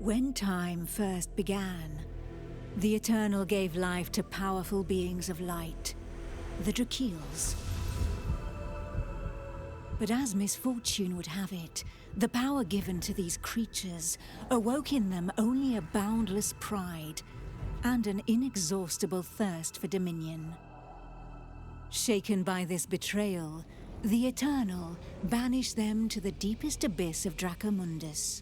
When time first began, the Eternal gave life to powerful beings of light, the Drakeels. But as misfortune would have it, the power given to these creatures awoke in them only a boundless pride and an inexhaustible thirst for dominion. Shaken by this betrayal, the Eternal banished them to the deepest abyss of Dracomundus.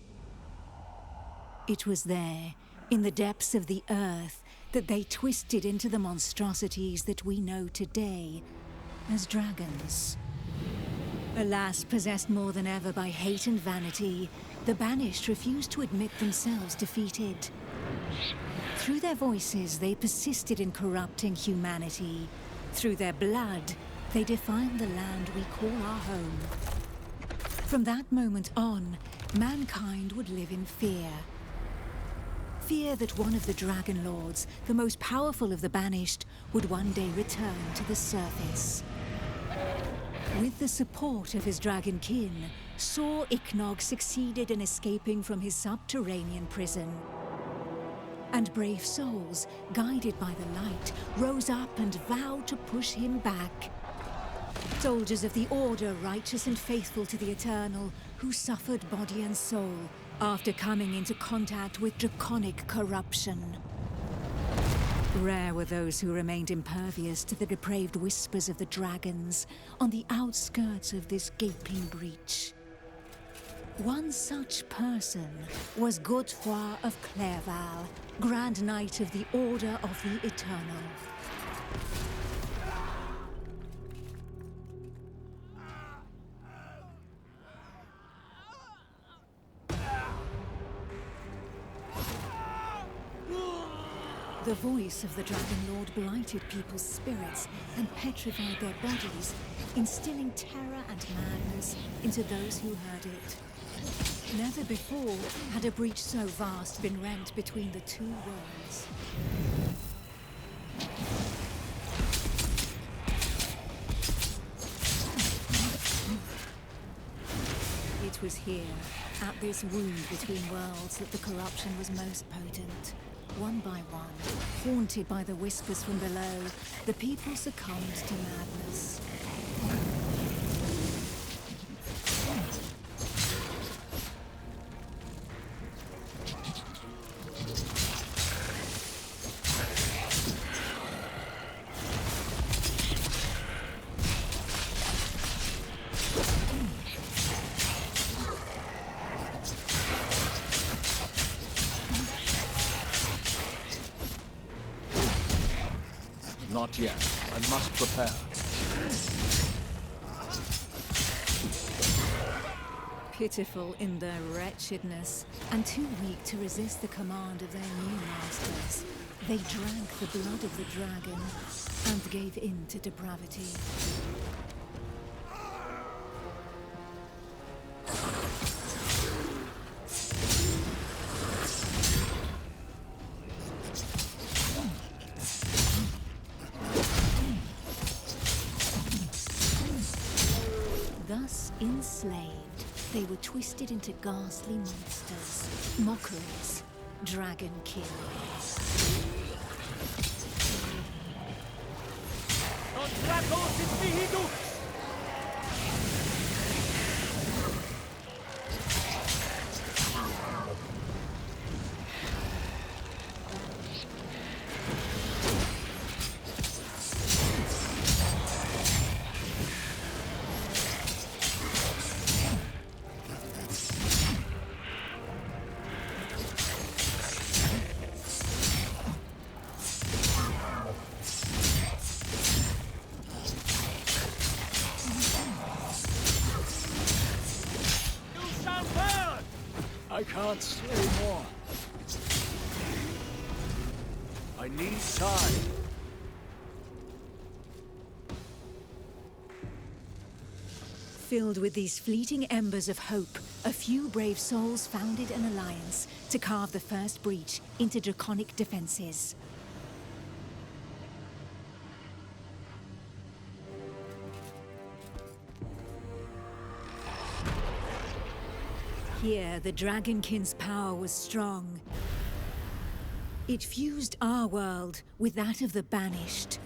It was there, in the depths of the earth, that they twisted into the monstrosities that we know today as dragons. Alas, possessed more than ever by hate and vanity, the Banished refused to admit themselves defeated. Through their voices, they persisted in corrupting humanity. Through their blood, they defined the land we call our home. From that moment on, mankind would live in fear. Fear that one of the Dragon Lords, the most powerful of the Banished, would one day return to the surface. With the support of his Dragonkin, Saw Ichnog succeeded in escaping from his subterranean prison. And brave souls, guided by the light, rose up and vowed to push him back. Soldiers of the Order, righteous and faithful to the Eternal, who suffered body and soul after coming into contact with draconic corruption. Rare were those who remained impervious to the depraved whispers of the dragons on the outskirts of this gaping breach. One such person was Godefroy of Clairval, Grand Knight of the Order of the Eternal. The voice of the Dragon Lord blighted people's spirits and petrified their bodies, instilling terror and madness into those who heard it. Never before had a breach so vast been rent between the two worlds. It was here, at this wound between worlds, that the corruption was most potent. One by one, haunted by the whispers from below, the people succumbed to madness. Not yet. I must prepare. Pitiful in their wretchedness, and too weak to resist the command of their new masters, they drank the blood of the dragon and gave in to depravity. Thus enslaved, they were twisted into ghastly monsters, mockeries, Dragonkin. I can't slay more. I need time. Filled with these fleeting embers of hope, a few brave souls founded an alliance to carve the first breach into draconic defenses. Here, the Dragonkin's power was strong. It fused our world with that of the Banished.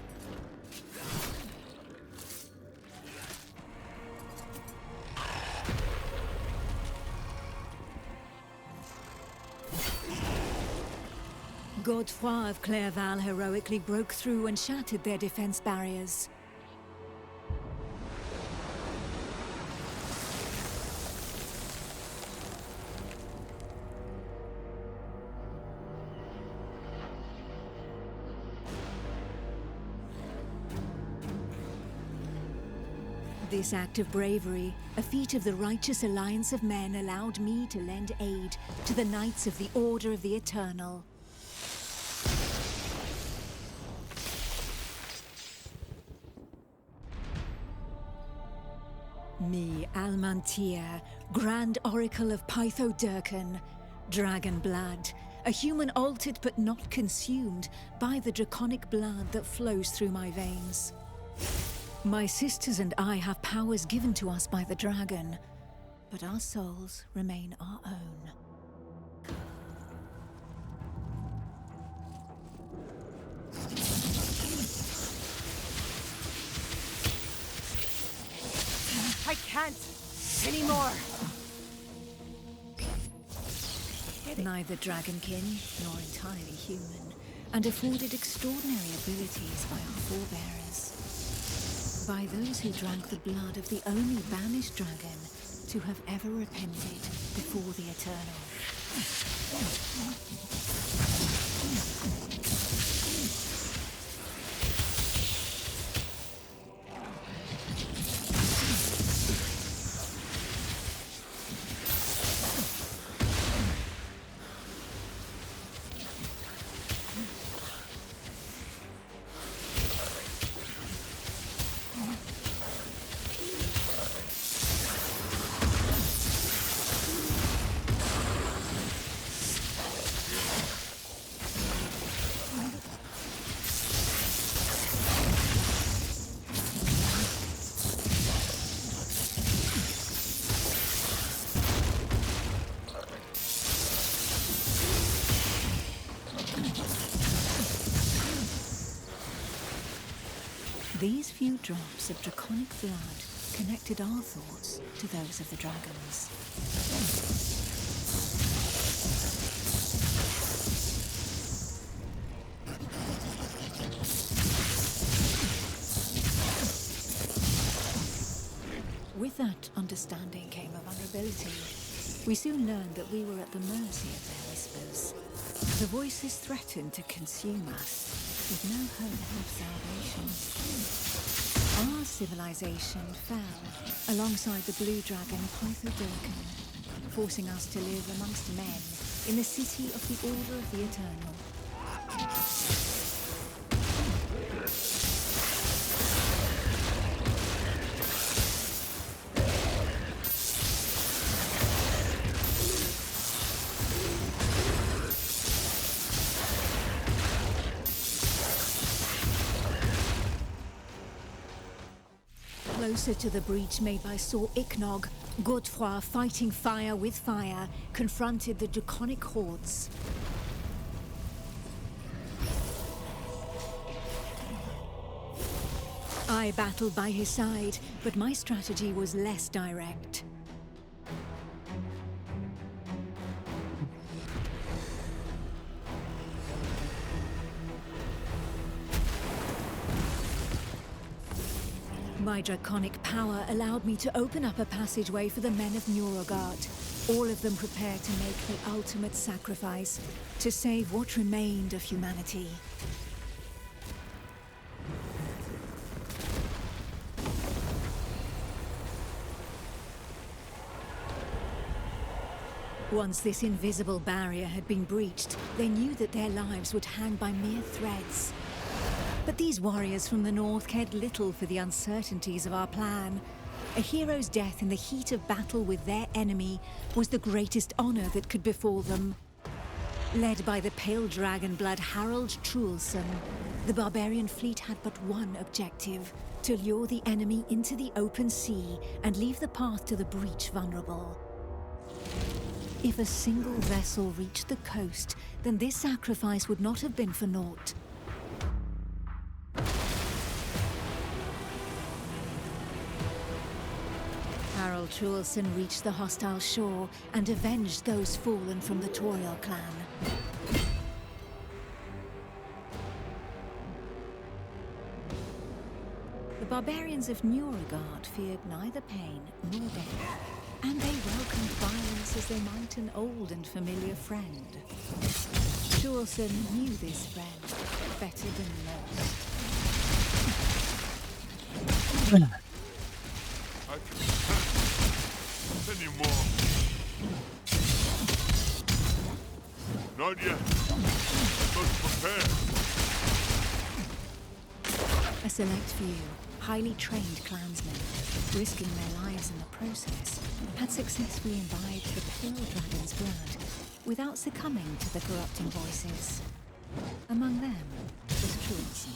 Godefroy of Clairval heroically broke through and shattered their defense barriers. This act of bravery, a feat of the righteous alliance of men, allowed me to lend aid to the Knights of the Order of the Eternal. Me, Almantia, Grand Oracle of Pythodurcan, Dragon Blood, a human altered but not consumed by the draconic blood that flows through my veins. My sisters and I have powers given to us by the dragon, but our souls remain our own. I can't anymore. Neither Dragonkin nor entirely human, and afforded extraordinary abilities by our forebearers. By those who drank the blood of the only banished dragon to have ever repented before the Eternal. These few drops of draconic blood connected our thoughts to those of the dragons. With that understanding came a vulnerability. We soon learned that we were at the mercy of their whispers. The voices threatened to consume us, with no hope of salvation. Our civilization fell alongside the blue dragon Pythodurcan, forcing us to live amongst men in the city of the Order of the Eternal. Closer to the breach made by Sir Ichnog, Godefroy, fighting fire with fire, confronted the draconic hordes. I battled by his side, but my strategy was less direct. My draconic power allowed me to open up a passageway for the men of Nurogard, all of them prepared to make the ultimate sacrifice to save what remained of humanity. Once this invisible barrier had been breached, they knew that their lives would hang by mere threads. But these warriors from the north cared little for the uncertainties of our plan. A hero's death in the heat of battle with their enemy was the greatest honor that could befall them. Led by the pale dragon blood Harold Truelson, the barbarian fleet had but one objective: to lure the enemy into the open sea and leave the path to the breach vulnerable. If a single vessel reached the coast, then this sacrifice would not have been for naught. Harald Truelson reached the hostile shore and avenged those fallen from the Toriel clan. The barbarians of Newregard feared neither pain nor death, and they welcomed violence as they might an old and familiar friend. Truelson knew this friend better than most. I can't anymore. Not yet. I must prepare. A select few, highly trained clansmen, risking their lives in the process, had successfully imbibed the pale dragon's blood without succumbing to the corrupting voices. Among them was Truelson.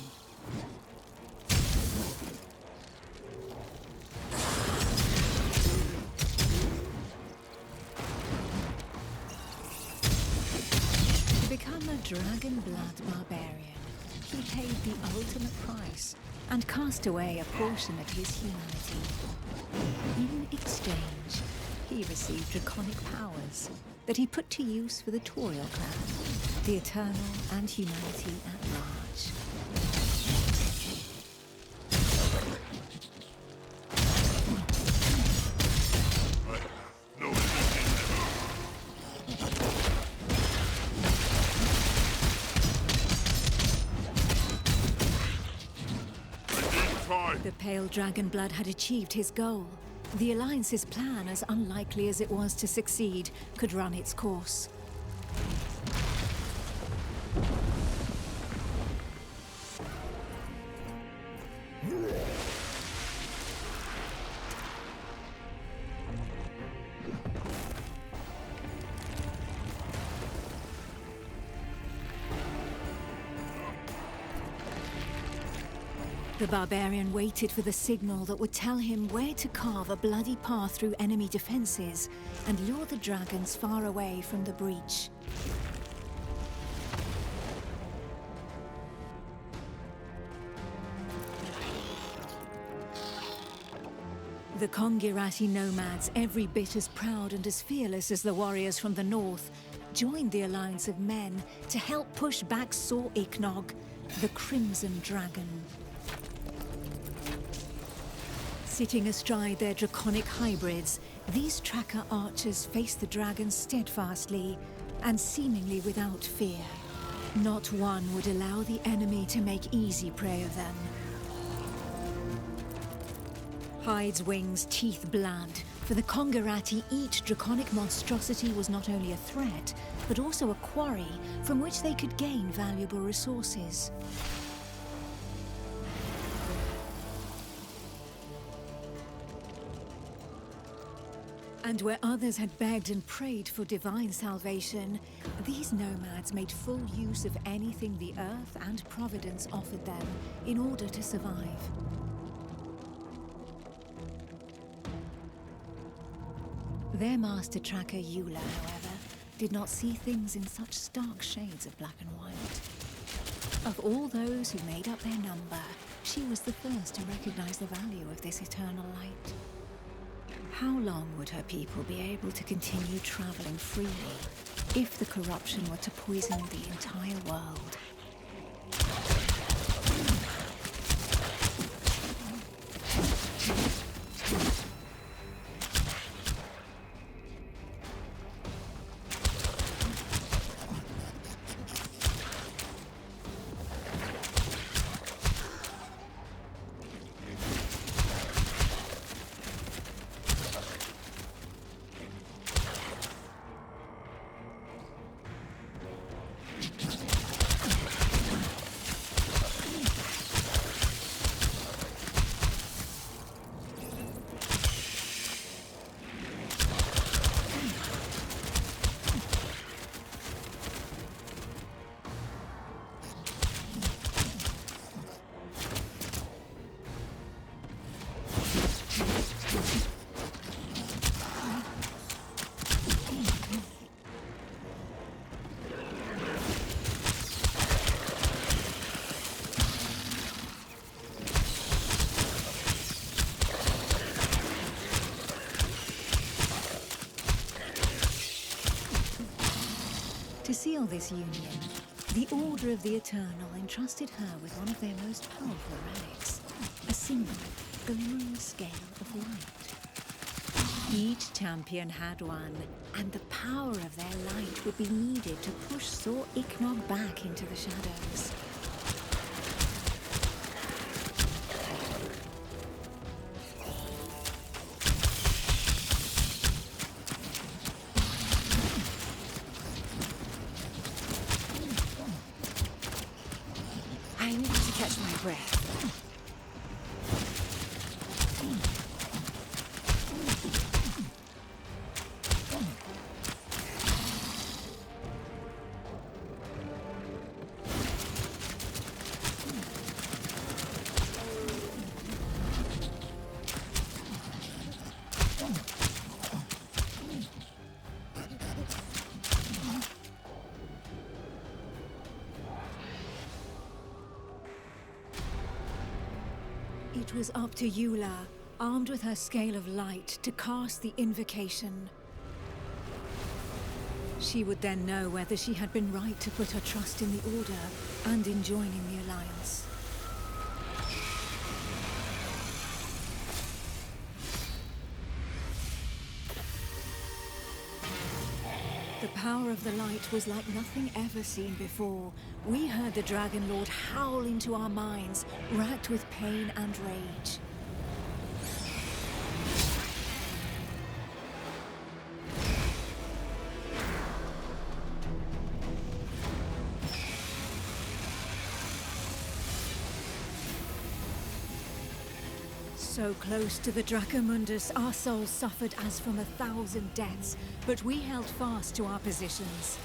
To become a dragon blood barbarian, he paid the ultimate price and cast away a portion of his humanity. In exchange, he received draconic powers that he put to use for the Toriel clan, the Eternal and humanity at large. No resistance. The pale dragon blood had achieved his goal. The Alliance's plan, as unlikely as it was to succeed, could run its course. The barbarian waited for the signal that would tell him where to carve a bloody path through enemy defenses and lure the dragons far away from the breach. The Kongirati nomads, every bit as proud and as fearless as the warriors from the north, joined the alliance of men to help push back Sor Iknog, the Crimson Dragon. Sitting astride their draconic hybrids, these tracker archers faced the dragons steadfastly and seemingly without fear. Not one would allow the enemy to make easy prey of them. Hides, wings, teeth, blood. For the Kongirati, each draconic monstrosity was not only a threat, but also a quarry from which they could gain valuable resources. And where others had begged and prayed for divine salvation, these nomads made full use of anything the earth and Providence offered them in order to survive. Their master tracker Eula, however, did not see things in such stark shades of black and white. Of all those who made up their number, she was the first to recognize the value of this eternal light. How long would her people be able to continue traveling freely if the corruption were to poison the entire world? this union, the Order of the Eternal entrusted her with one of their most powerful relics, a symbol, the royal scale of light. Each champion had one, and the power of their light would be needed to push Sir Ichnog back into the shadows. I need to catch my breath. It was up to Eula, armed with her scale of light, to cast the invocation. She would then know whether she had been right to put her trust in the Order and in joining the Alliance. The power of the light was like nothing ever seen before. We heard the Dragon Lord howl into our minds, racked with pain and rage. So close to the Dracomundus, our souls suffered as from 1,000 deaths, but we held fast to our positions.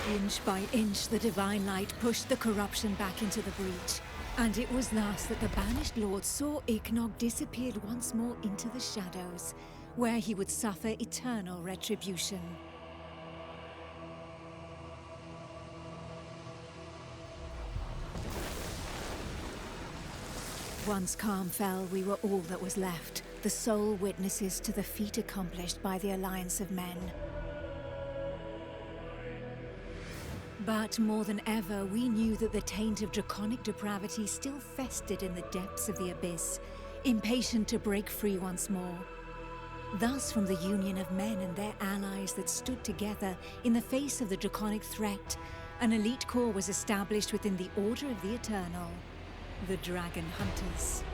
Inch by inch, the divine light pushed the corruption back into the breach. And it was thus that the banished lord Sir Ichnog disappeared once more into the shadows, where he would suffer eternal retribution. Once calm fell, we were all that was left, the sole witnesses to the feat accomplished by the Alliance of Men. But more than ever, we knew that the taint of draconic depravity still festered in the depths of the abyss, impatient to break free once more. Thus, from the union of men and their allies that stood together in the face of the draconic threat, an elite corps was established within the Order of the Eternal, the Dragon Hunters.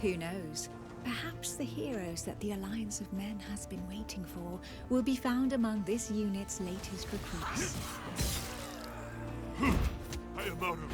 Who knows? Perhaps the heroes that the Alliance of Men has been waiting for will be found among this unit's latest recruits. I am out of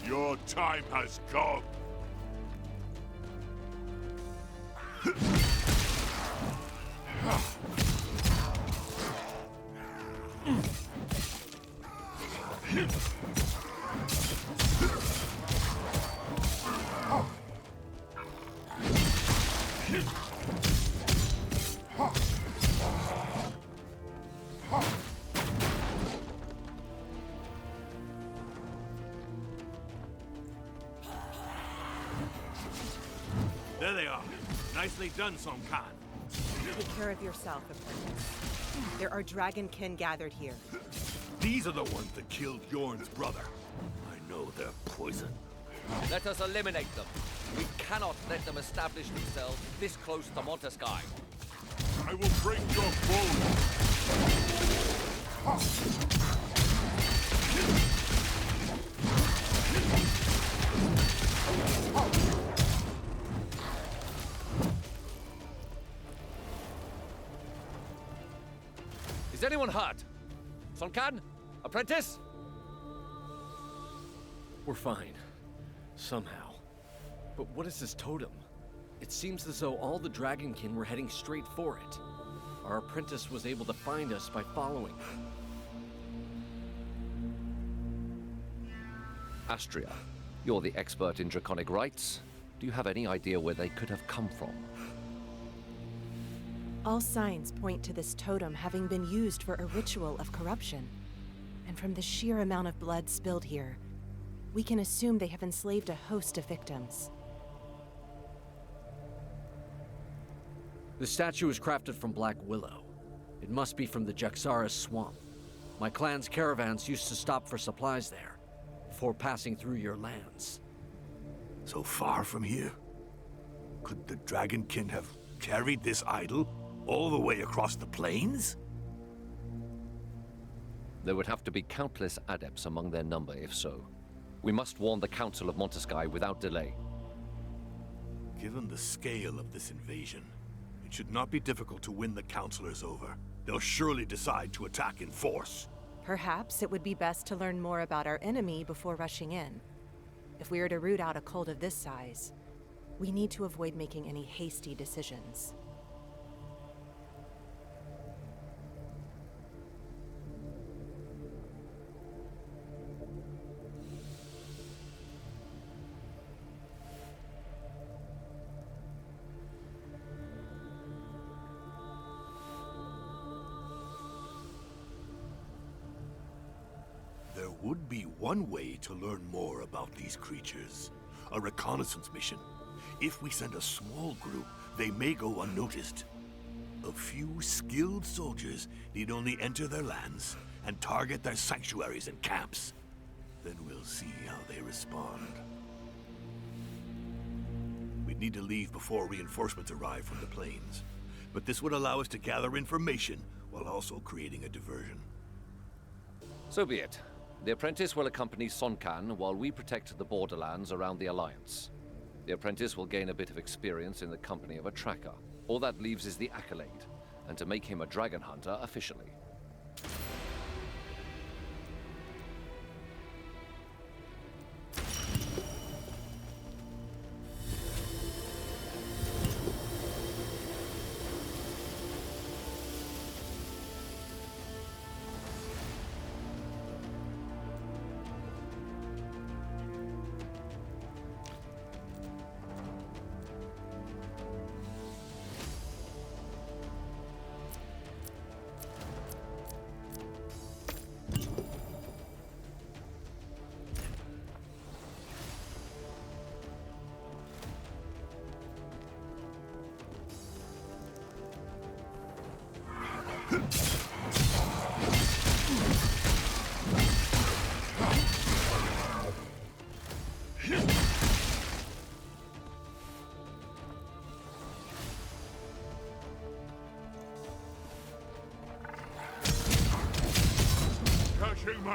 Your time has come. There they are. Nicely done, Song Khan. Take care of yourself, apprentice. There are Dragonkin gathered here. These are the ones that killed Yorn's brother. I know their poison. Let us eliminate them. We cannot let them establish themselves this close to Montesky. I will break your bones. Is anyone hurt? Sonkan? Apprentice? We're fine. Somehow. But what is this totem? It seems as though all the Dragonkin were heading straight for it. Our apprentice was able to find us by following. Astria, you're the expert in draconic rites. Do you have any idea where they could have come from? All signs point to this totem having been used for a ritual of corruption. And from the sheer amount of blood spilled here, we can assume they have enslaved a host of victims. The statue is crafted from black willow. It must be from the Jaxaris swamp. My clan's caravans used to stop for supplies there, before passing through your lands. So far from here? Could the Dragonkin have carried this idol all the way across the plains? There would have to be countless adepts among their number if so. We must warn the Council of Montesky without delay. Given the scale of this invasion, it should not be difficult to win the Councilors over. They'll surely decide to attack in force. Perhaps it would be best to learn more about our enemy before rushing in. If we are to root out a cult of this size, we need to avoid making any hasty decisions. There would be one way to learn more about these creatures. A reconnaissance mission. If we send a small group, they may go unnoticed. A few skilled soldiers need only enter their lands and target their sanctuaries and camps. Then we'll see how they respond. We'd need to leave before reinforcements arrive from the plains. But this would allow us to gather information while also creating a diversion. So be it. The apprentice will accompany Sonkan while we protect the borderlands around the Alliance. The apprentice will gain a bit of experience in the company of a tracker. All that leaves is the accolade, and to make him a dragon hunter officially.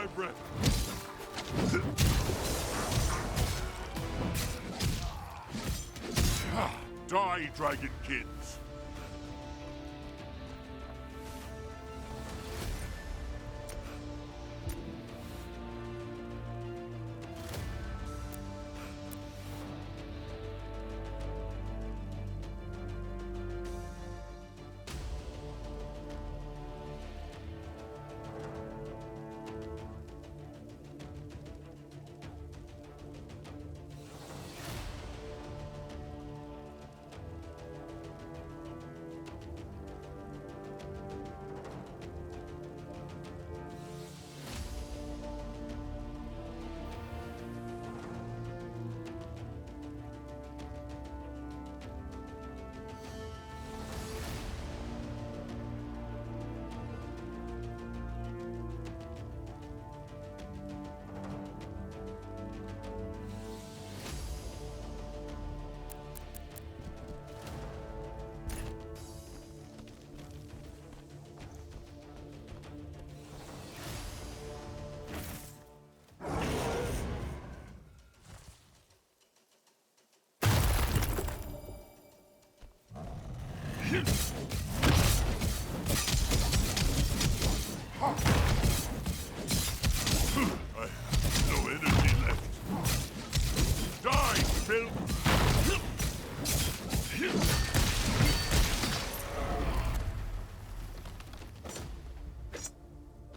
my breath. Die, Dragonkins. I have no energy left. Die, Phil!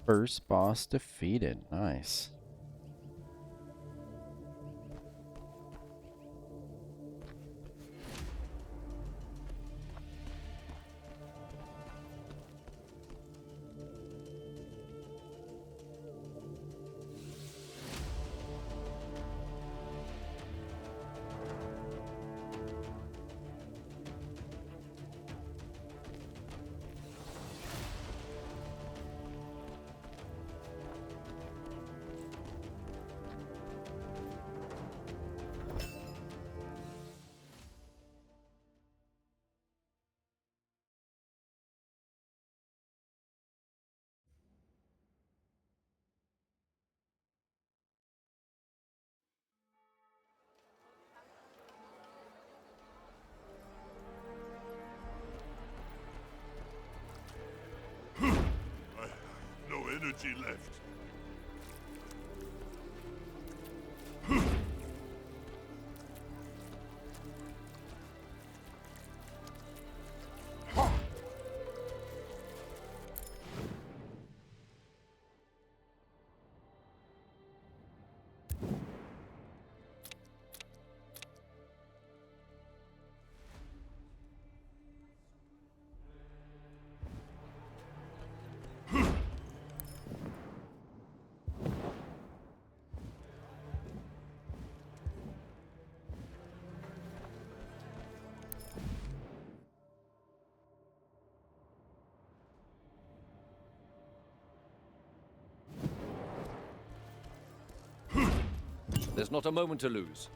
First boss defeated. Nice. No energy left. There's not a moment to lose.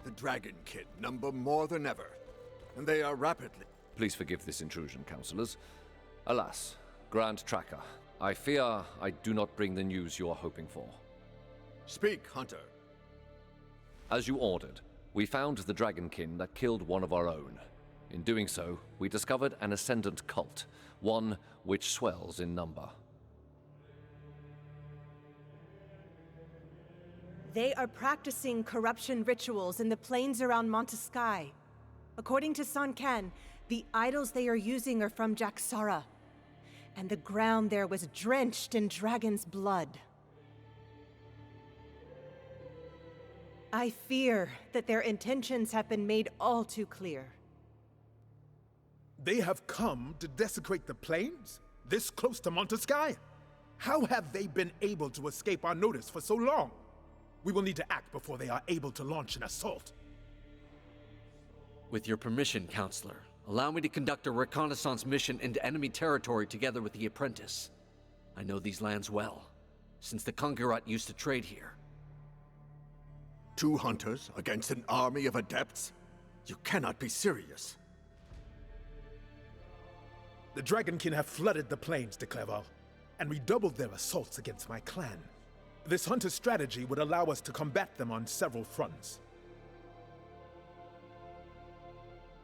The Dragonkin number more than ever, and they are rapidly... Please forgive this intrusion, councillors. Alas, Grand Tracker, I fear I do not bring the news you are hoping for. Speak, Hunter. As you ordered, we found the Dragonkin that killed one of our own. In doing so, we discovered an ascendant cult, one which swells in number. They are practicing corruption rituals in the plains around Montesky. According to San Ken, the idols they are using are from Jaxara. and the ground there was drenched in dragon's blood. I fear that their intentions have been made all too clear. They have come to desecrate the plains? This close to Montesky? How have they been able to escape our notice for so long? We will need to act before they are able to launch an assault. With your permission, Counselor, allow me to conduct a reconnaissance mission into enemy territory together with the apprentice. I know these lands well, since the Conqueror used to trade here. 2 hunters against an army of adepts? You cannot be serious. The Dragonkin have flooded the plains, de Clerval, and redoubled their assaults against my clan. This hunter strategy would allow us to combat them on several fronts.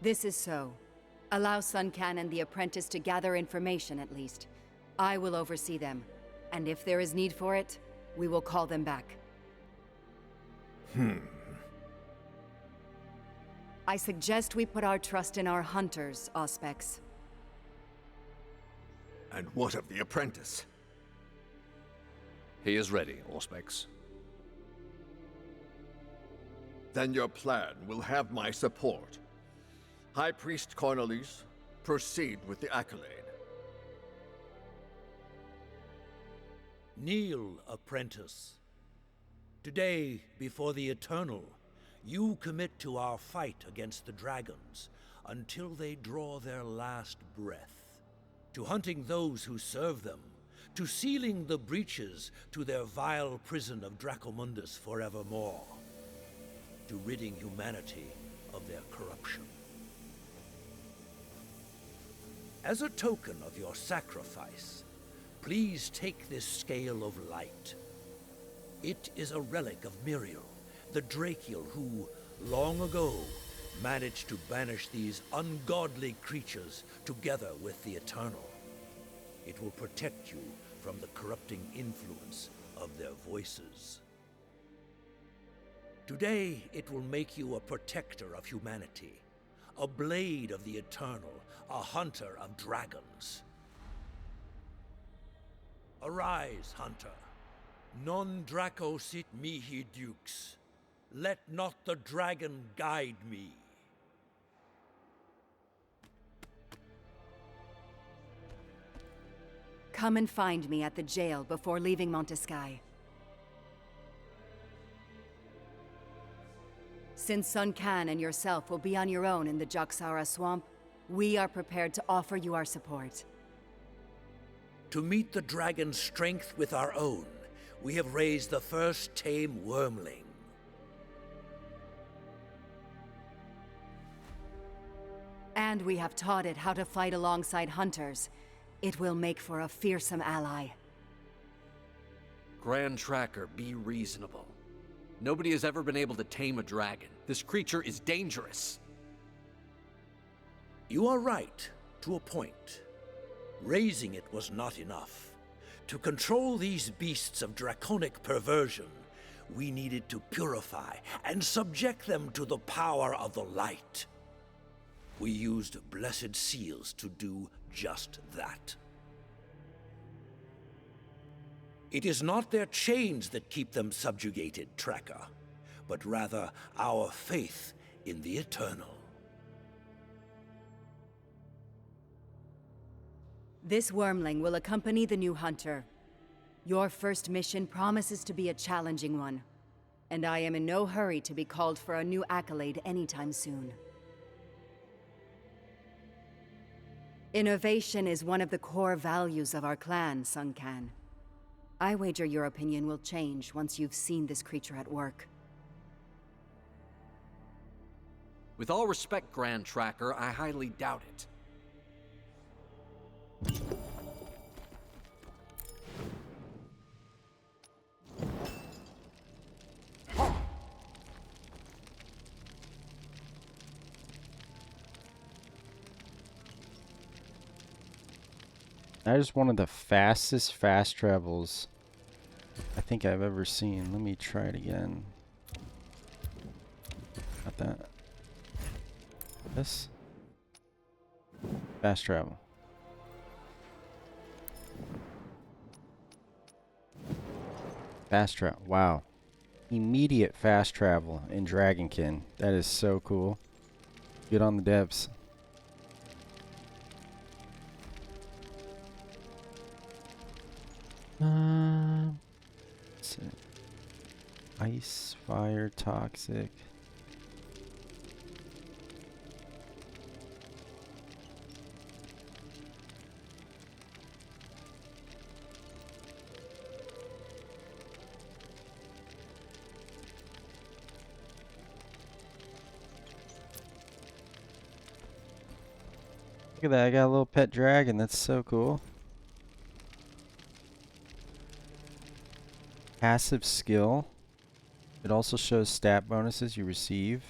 This is so. Allow Sun Can and the apprentice to gather information at least. I will oversee them, and if there is need for it, we will call them back. I suggest we put our trust in our hunters, Auspex. And what of the apprentice? He is ready, Auspex. Then your plan will have my support. High Priest Cornelis, proceed with the accolade. Kneel, apprentice. Today, before the Eternal, you commit to our fight against the dragons until they draw their last breath, to hunting those who serve them, to sealing the breaches to their vile prison of Dracomundus forevermore, to ridding humanity of their corruption. As a token of your sacrifice, please take this scale of light. It is a relic of Miriel, the Drakiel who, long ago, managed to banish these ungodly creatures together with the Eternal. It will protect you from the corrupting influence of their voices. Today, it will make you a protector of humanity, a blade of the Eternal, a hunter of dragons. Arise, hunter. Non Draco sit mihi dukes. Let not the dragon guide me. Come and find me at the jail before leaving Montesky. Since Sun Can and yourself will be on your own in the Jaxara swamp, we are prepared to offer you our support. To meet the dragon's strength with our own, we have raised the first tame wormling. And we have taught it how to fight alongside hunters. It will make for a fearsome ally. Grand Tracker, be reasonable. Nobody has ever been able to tame a dragon. This creature is dangerous. You are right, to a point. Raising it was not enough. To control these beasts of draconic perversion, we needed to purify and subject them to the power of the light. We used blessed seals to do just that. It is not their chains that keep them subjugated, Tracker, but rather our faith in the Eternal. This wormling will accompany the new hunter. Your first mission promises to be a challenging one, and I am in no hurry to be called for a new accolade anytime soon. Innovation is one of the core values of our clan, Sun Can. I wager your opinion will change once you've seen this creature at work. With all respect, Grand Tracker, I highly doubt it. That is one of the fastest fast travels I think I've ever seen. Let me try it again. Not that. This. Fast travel. Fast travel. Wow. Immediate fast travel in Dragonkin. That is so cool. Good on the devs. Let's see. Ice, fire, toxic. Look at that, I got a little pet dragon. That's so cool. Passive skill. It also shows stat bonuses you receive.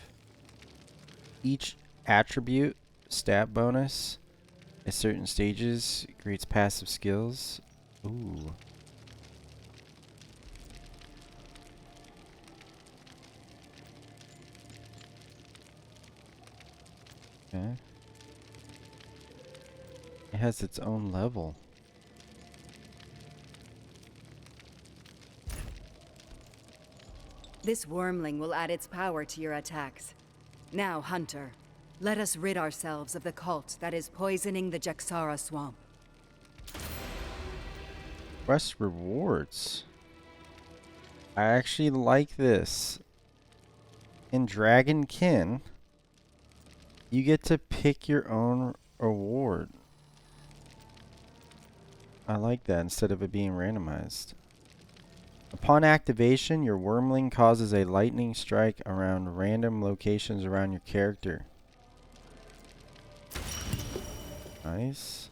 Each attribute stat bonus at certain stages creates passive skills. Ooh. Okay. It has its own level. This wormling will add its power to your attacks. Now, Hunter, let us rid ourselves of the cult that is poisoning the Jaxara swamp. Quest rewards. I actually like this. In Dragonkin, you get to pick your own reward. I like that instead of it being randomized. Upon activation, your wormling causes a lightning strike around random locations around your character. Nice.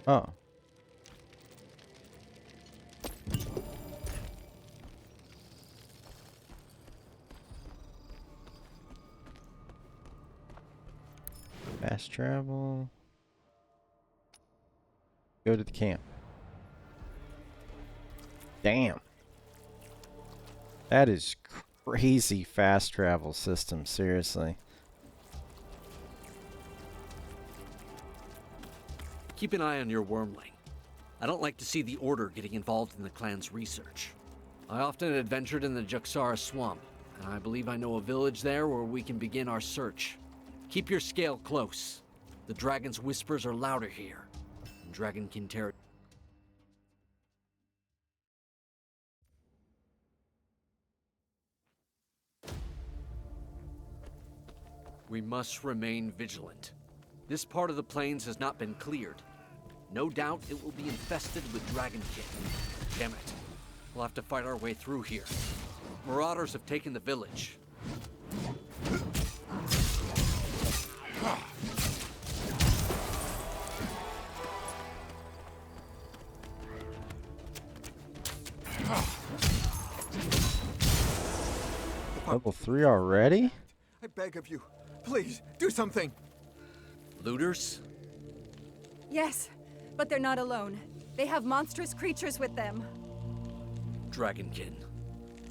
Oh. Fast travel. Go to the camp. Damn. That is crazy fast travel system, seriously. Keep an eye on your wormling. I don't like to see the Order getting involved in the clan's research. I often adventured in the Jaxara swamp, and I believe I know a village there where we can begin our search. Keep your scale close. The dragon's whispers are louder here. In Dragonkin territory. We must remain vigilant. This part of the plains has not been cleared. No doubt it will be infested with Dragonkin. Damn it. We'll have to fight our way through here. Marauders have taken the village. Level 3 already? I beg of you, please, do something! Looters? Yes, but they're not alone. They have monstrous creatures with them. Dragonkin.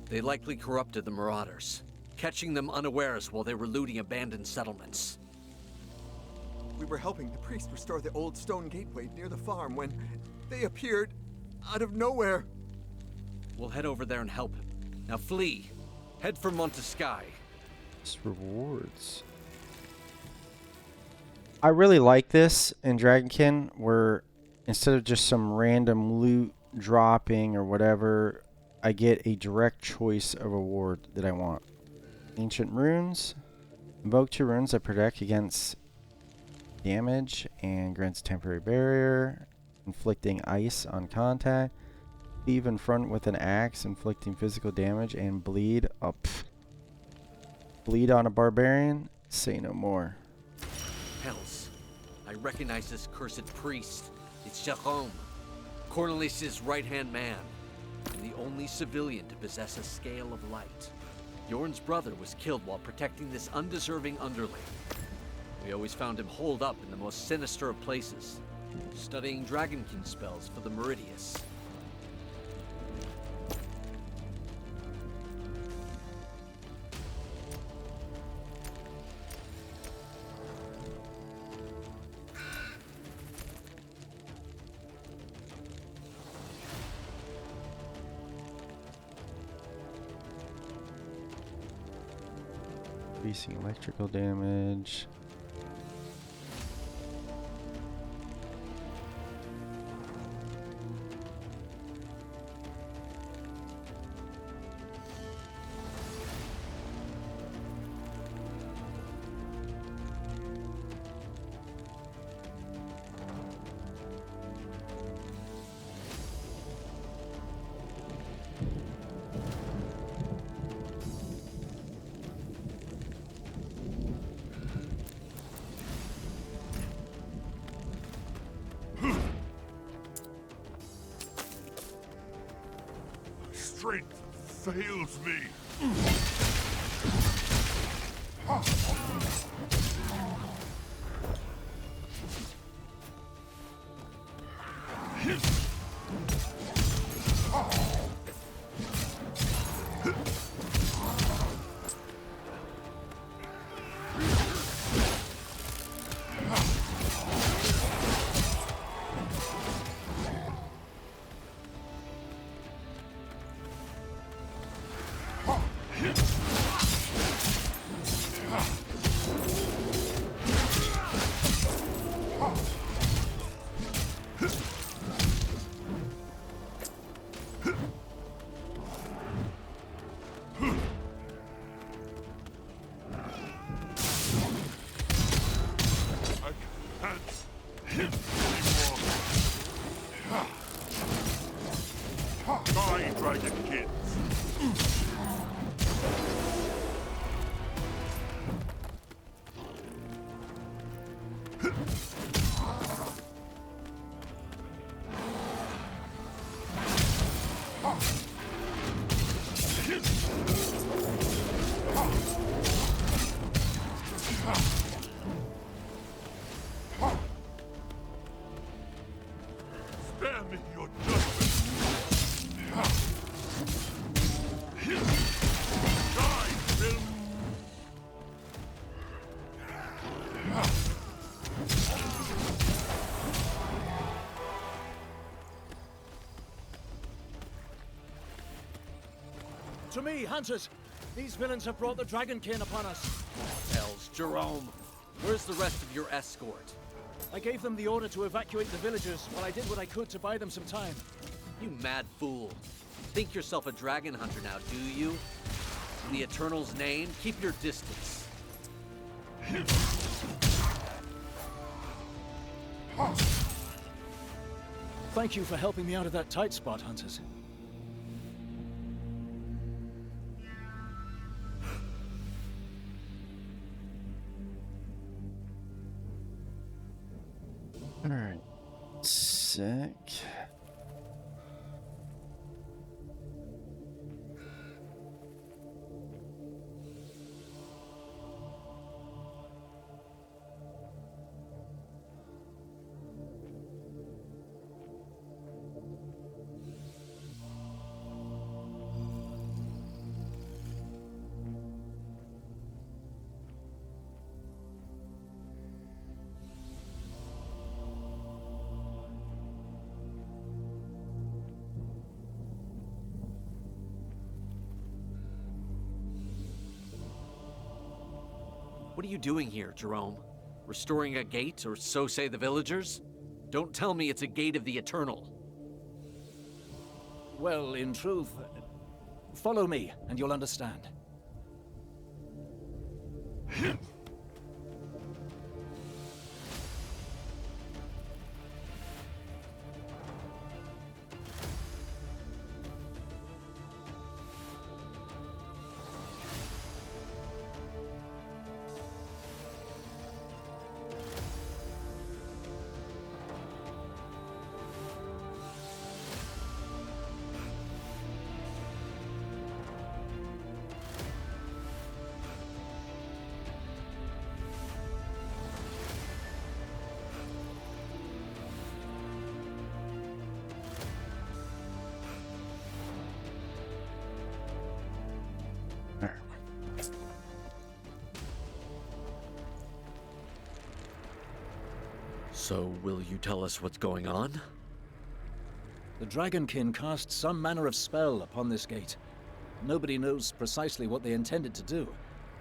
They likely corrupted the Marauders, catching them unawares while they were looting abandoned settlements. We were helping the priest restore the old stone gateway near the farm when they appeared. out of nowhere. We'll head over there and help him. Now flee. Head for Montesky. Just rewards. I really like this in Dragonkin, where instead of just some random loot dropping or whatever, I get a direct choice of reward that I want. Ancient runes. Invoke 2 runes that protect against damage and grants temporary barrier. Inflicting ice on contact. Leave in front with an axe, inflicting physical damage, and bleed up. Bleed on a barbarian? Say no more. Hells. I recognize this cursed priest. It's Jerome, Cornelis' right-hand man, and the only civilian to possess a scale of light. Yorn's brother was killed while protecting this undeserving underling. We always found him holed up in the most sinister of places, studying Dragonkin spells for the Meridius. Increasing electrical damage. Strength fails me. Dragonkin. Spare me your judgment. Die, Bill. To me, hunters! These villains have brought the Dragonkin upon us. Hells, Jerome. Where's the rest of your escort? I gave them the order to evacuate the villagers while I did what I could to buy them some time. You mad fool. Think yourself a dragon hunter now, do you? In the Eternal's name, keep your distance. Thank you for helping me out of that tight spot, hunters. Alright. Sick. What are you doing here, Jerome? Restoring a gate, or so say the villagers? Don't tell me it's a gate of the Eternal. Well, in truth, follow me and you'll understand. So, will you tell us what's going on? The Dragonkin cast some manner of spell upon this gate. Nobody knows precisely what they intended to do,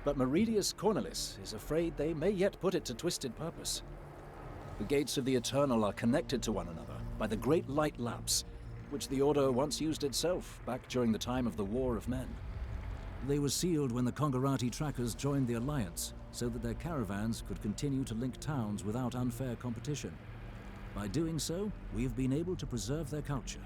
but Meridius Cornelis is afraid they may yet put it to twisted purpose. The gates of the Eternal are connected to one another by the Great Light Lamps, which the Order once used itself back during the time of the War of Men. They were sealed when the Kongarati trackers joined the Alliance, so that their caravans could continue to link towns without unfair competition. By doing so, we have been able to preserve their culture.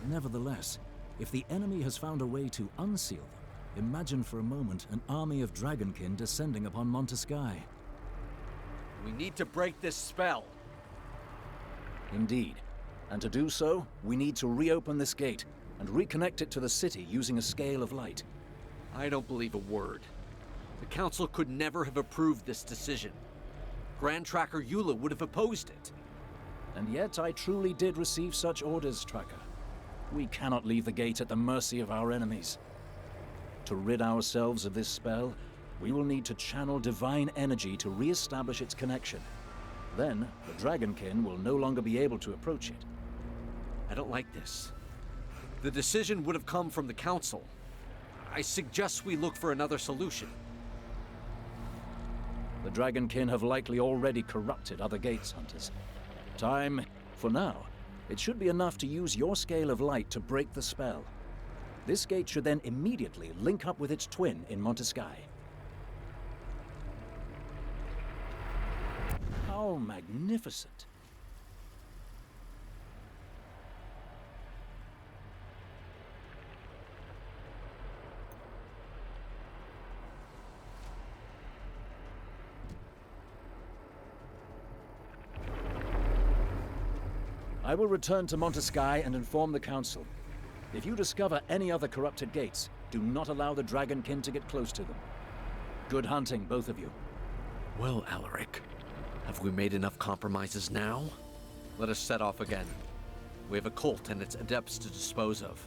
Nevertheless, if the enemy has found a way to unseal them, imagine for a moment an army of Dragonkin descending upon Montesky. We need to break this spell. Indeed. And to do so, we need to reopen this gate and reconnect it to the city using a scale of light. I don't believe a word. The Council could never have approved this decision. Grand Tracker Eula would have opposed it. And yet I truly did receive such orders, Tracker. We cannot leave the gate at the mercy of our enemies. To rid ourselves of this spell, we will need to channel divine energy to re-establish its connection. Then, the Dragonkin will no longer be able to approach it. I don't like this. The decision would have come from the Council. I suggest we look for another solution. The Dragonkin have likely already corrupted other gates hunters. Time, for now, it should be enough to use your scale of light to break the spell. This gate should then immediately link up with its twin in Montesky. How magnificent! I will return to Montesky and inform the Council. If you discover any other corrupted gates, do not allow the Dragonkin to get close to them. Good hunting, both of you. Well, Alaric, have we made enough compromises now? Let us set off again. We have a cult and its adepts to dispose of.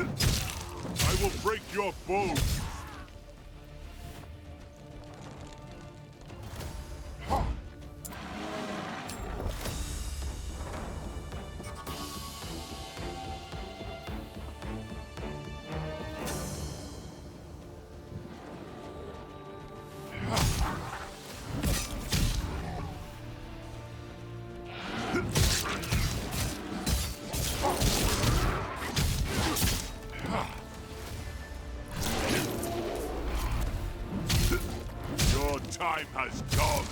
I will break your bones! Your time has come!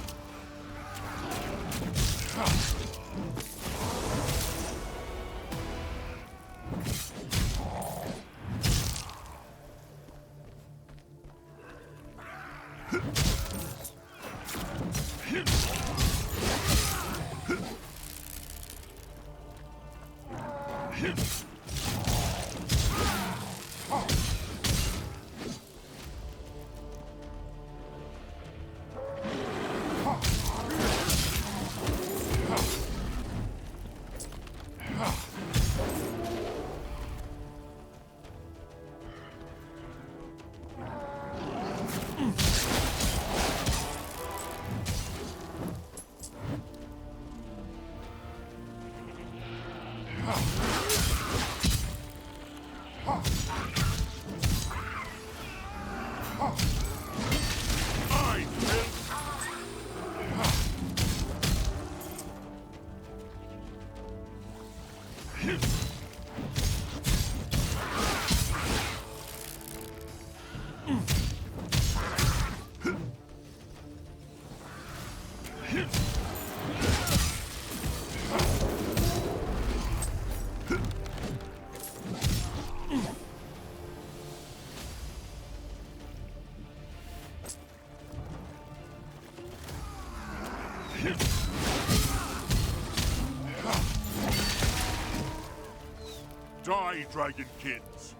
Die, Dragonkins!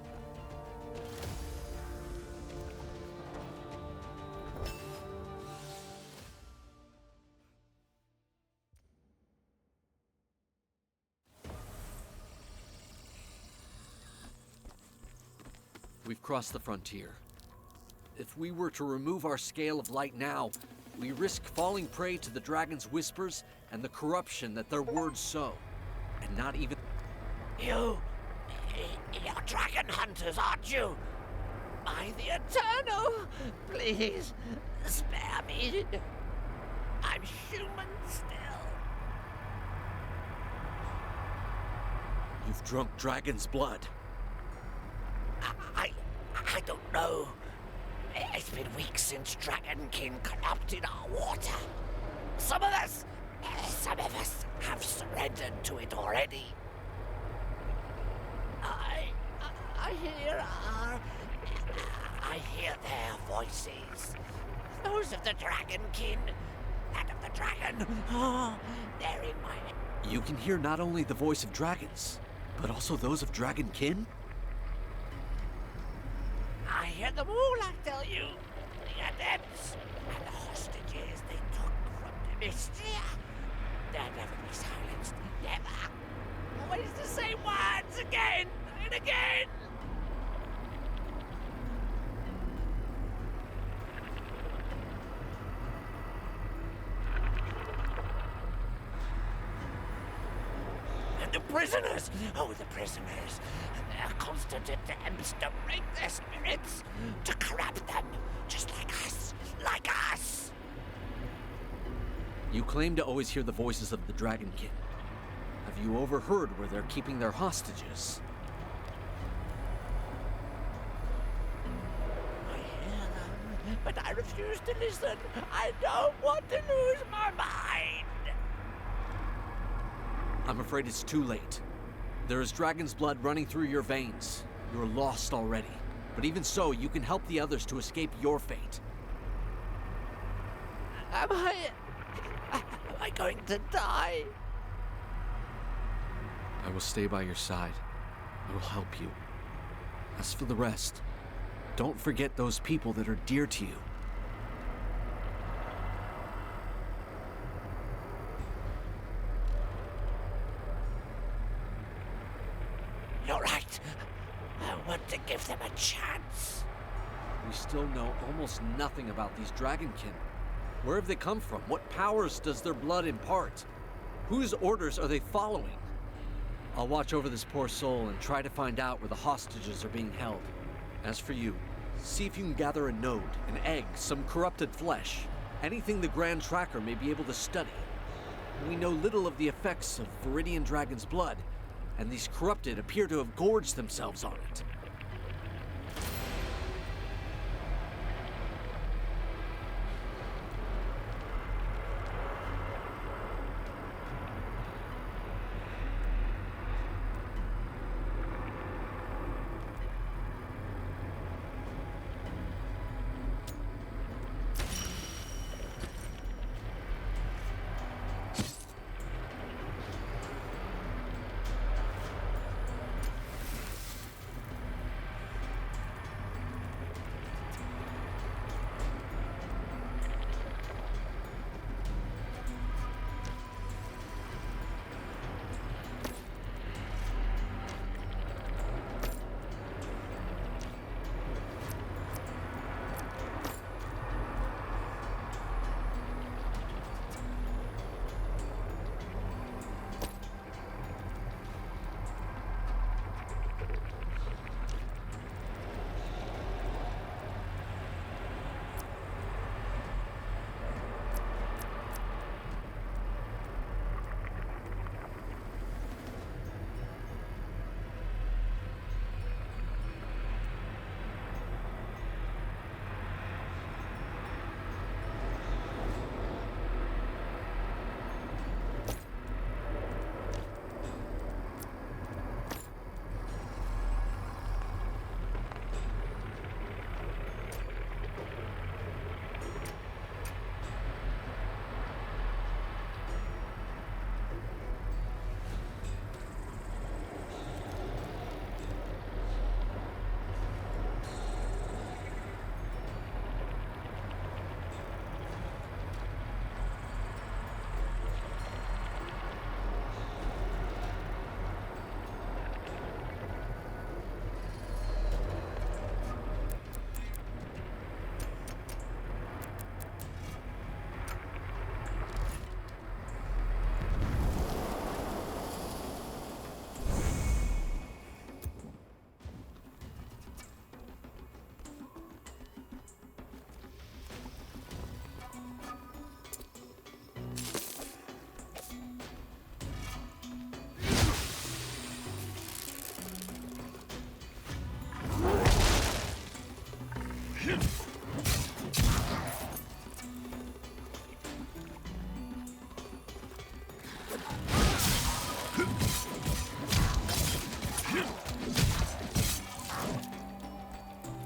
We've crossed the frontier. If we were to remove our scale of light now, we risk falling prey to the dragon's whispers and the corruption that their words sow. And not even... You're dragon hunters, aren't you? By the Eternal, please, spare me. I'm human still. You've drunk dragon's blood. I don't know. It's been weeks since Dragonkin corrupted our water. Some of us have surrendered to it already. I hear their voices. Those of the Dragonkin, that of the dragon. Oh, they're in my head. You can hear not only the voice of dragons, but also those of Dragonkin? I hear them all, I tell you. The adepts and the hostages they took from Banished. They'll never be silenced. Never. Always the same words again and again. And the prisoners! Oh, the prisoners! Their constant attempts to break their spirits, to corrupt them, just like us, like us! You claim to always hear the voices of the Dragonkin. Have you overheard where they're keeping their hostages? I hear them, but I refuse to listen. I don't want to lose my mind! I'm afraid it's too late. There is dragon's blood running through your veins. You're lost already. But even so, you can help the others to escape your fate. Am I going to die? I will stay by your side. I will help you. As for the rest, don't forget those people that are dear to you. You're right. want to give them a chance. We still know almost nothing about these Dragonkin. Where have they come from? What powers does their blood impart? Whose orders are they following? I'll watch over this poor soul and try to find out where the hostages are being held. As for you, see if you can gather a node, an egg, some corrupted flesh, anything the Grand Tracker may be able to study. We know little of the effects of Viridian Dragon's blood, and these corrupted appear to have gorged themselves on it.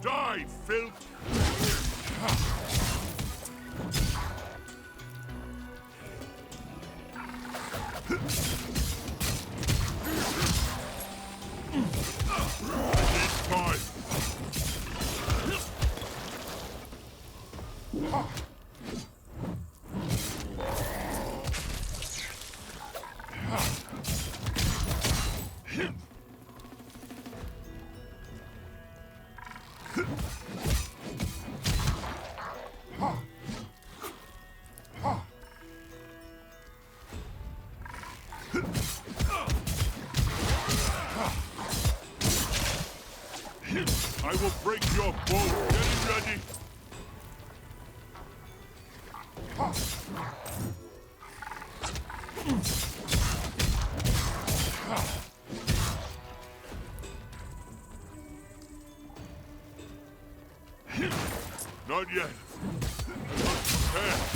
Die, filth! It's time! I will break your bow. Getting ready. Not yet. Prepare.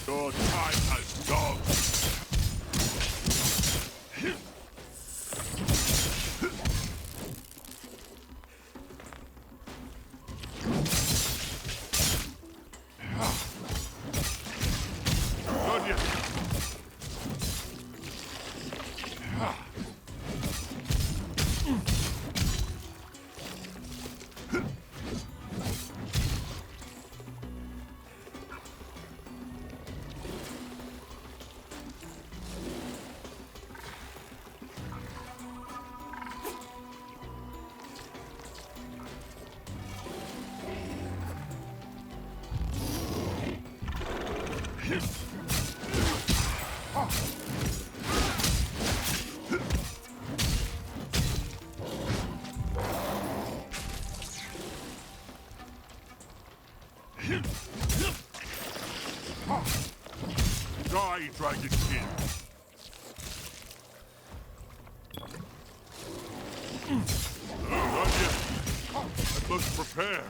Your time has come. Not yet. Die, Dragonkin! Not yet. I must prepare.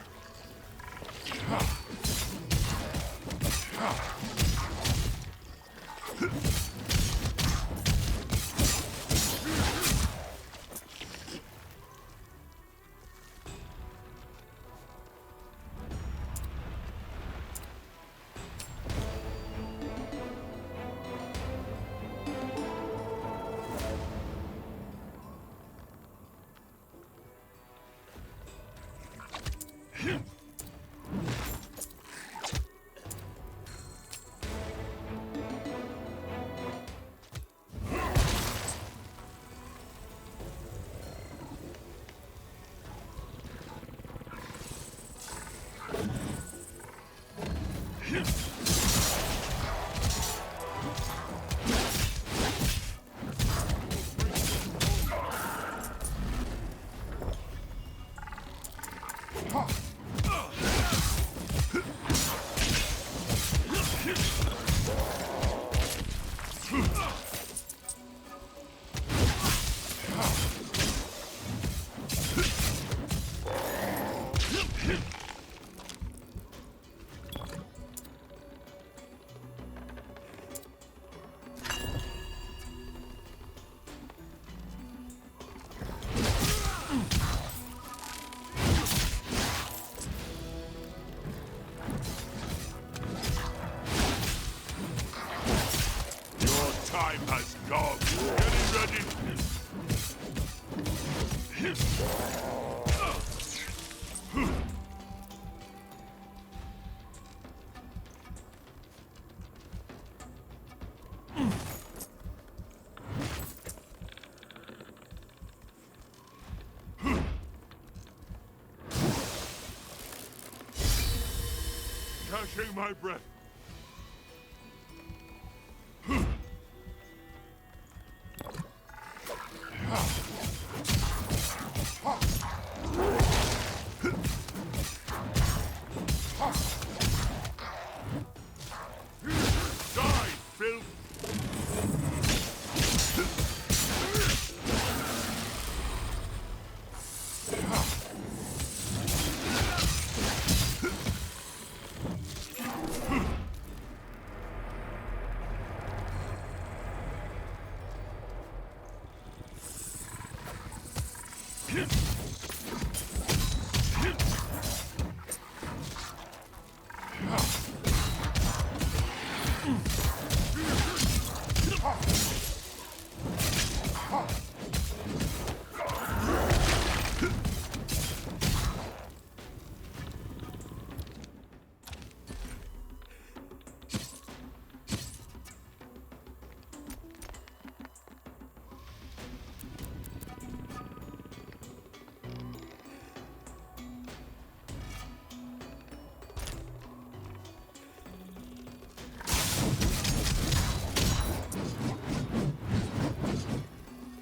Time has come. Getting ready. Catching my breath.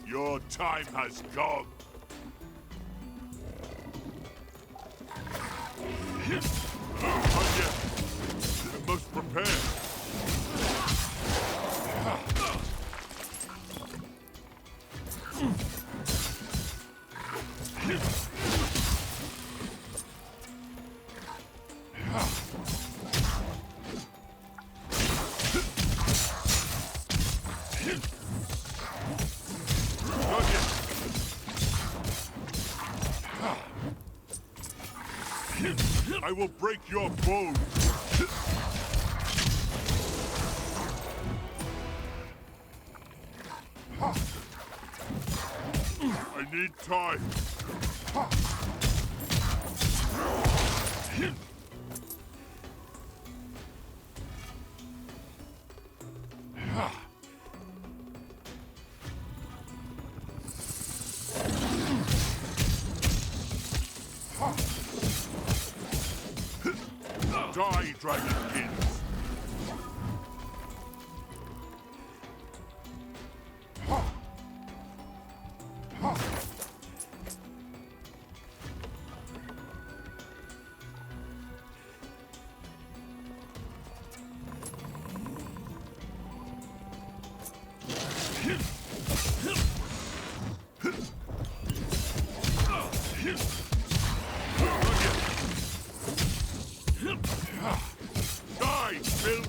Your time has come. Not yet. I must prepare. I will break your bones. I need time. Die, Dragonkin! Die, Phil!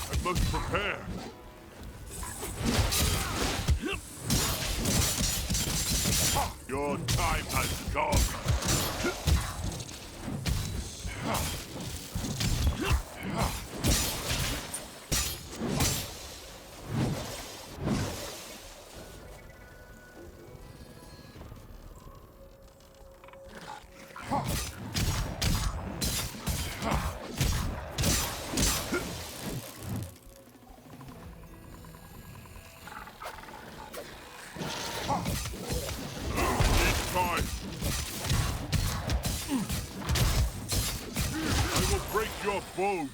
I must prepare. Your time has come. I will break your bones.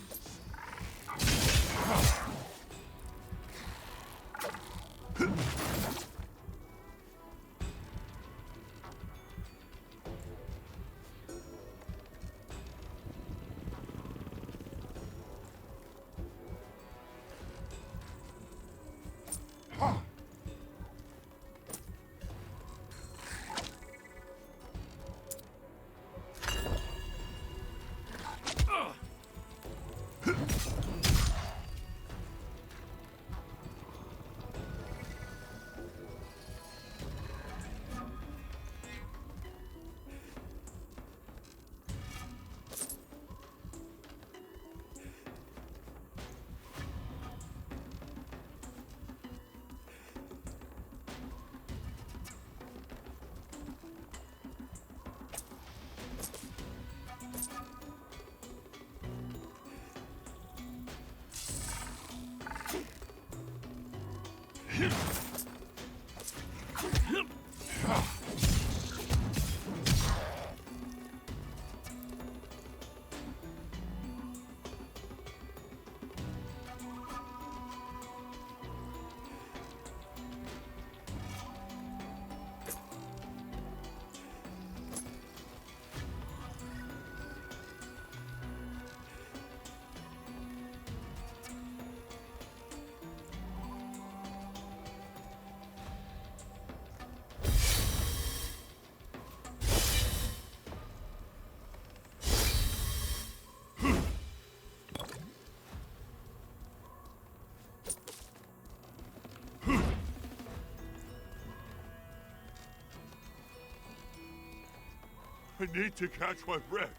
I need to catch my breath.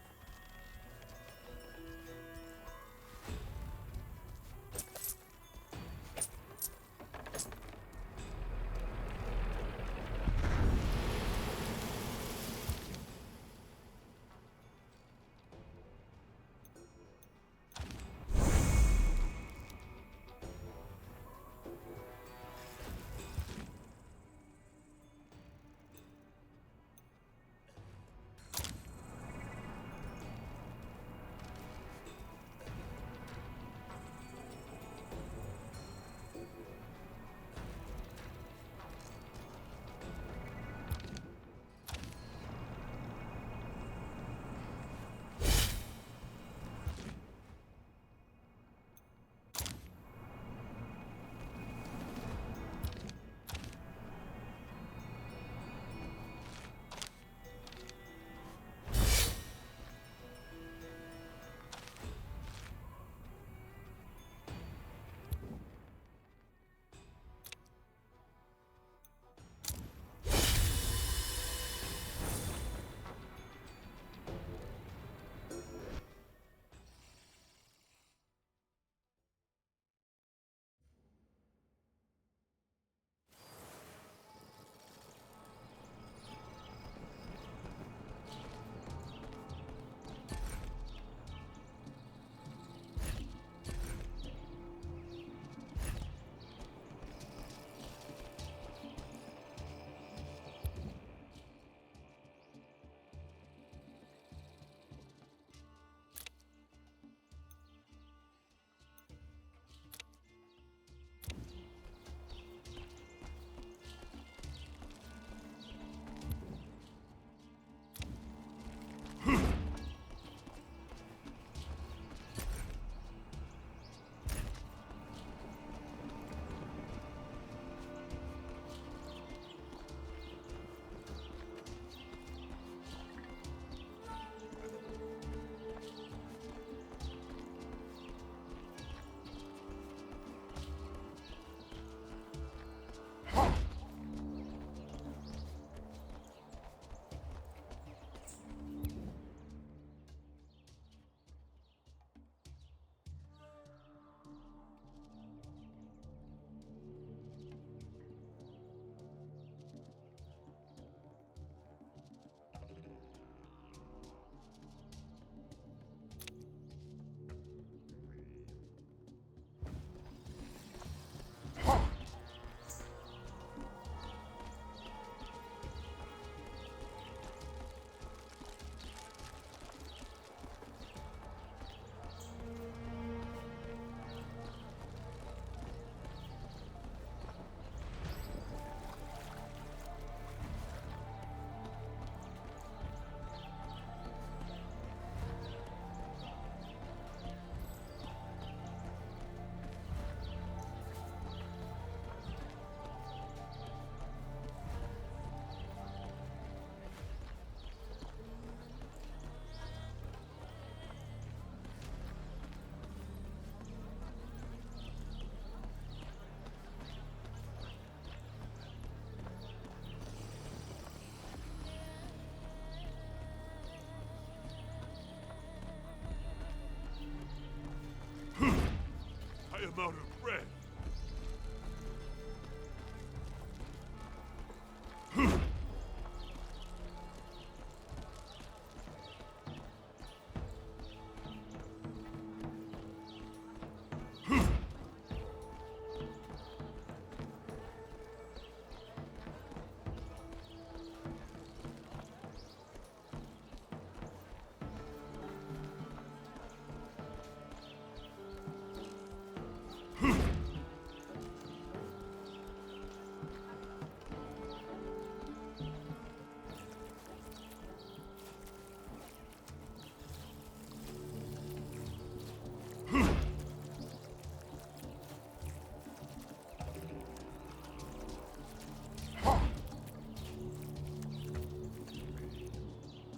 I'm out of breath.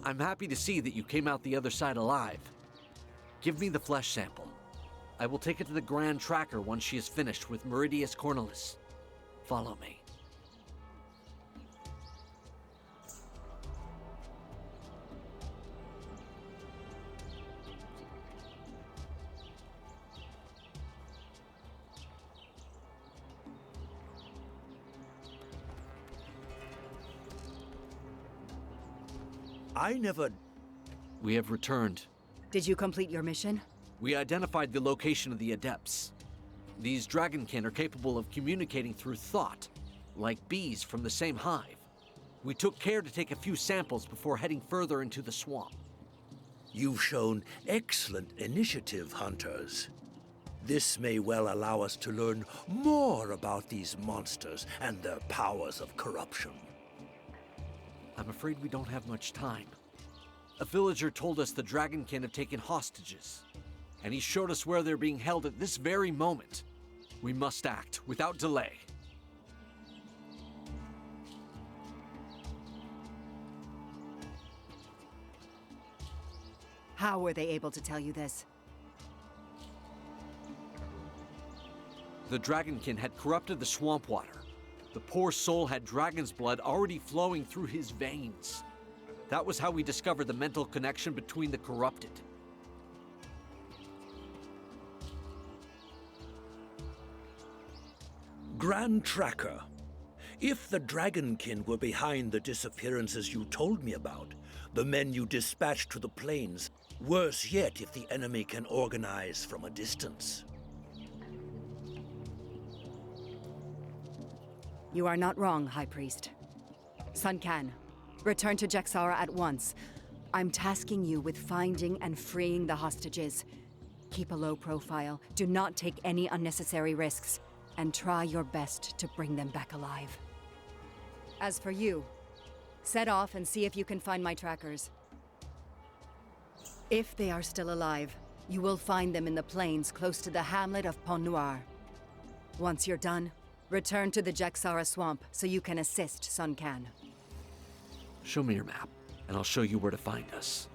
I'm happy to see that you came out the other side alive. Give me the flesh sample. I will take it to the Grand Tracker once she is finished with Meridius Cornelis. Follow me. I never... We have returned. Did you complete your mission? We identified the location of the Adepts. These Dragonkin are capable of communicating through thought, like bees from the same hive. We took care to take a few samples before heading further into the swamp. You've shown excellent initiative, hunters. This may well allow us to learn more about these monsters and their powers of corruption. I'm afraid we don't have much time. A villager told us the Dragonkin have taken hostages, and he showed us where they're being held at this very moment. We must act without delay. How were they able to tell you this? The Dragonkin had corrupted the swamp water. The poor soul had dragon's blood already flowing through his veins. That was how we discovered the mental connection between the corrupted. Grand Tracker, if the Dragonkin were behind the disappearances you told me about, the men you dispatched to the plains, worse yet if the enemy can organize from a distance. You are not wrong, High Priest. Sun Can, return to Jaxara at once. I'm tasking you with finding and freeing the hostages. Keep a low profile, do not take any unnecessary risks, and try your best to bring them back alive. As for you, set off and see if you can find my trackers. If they are still alive, you will find them in the plains close to the hamlet of Pont Noir. Once you're done, return to the Jaxara swamp so you can assist Sun Can. Show me your map, and I'll show you where to find us.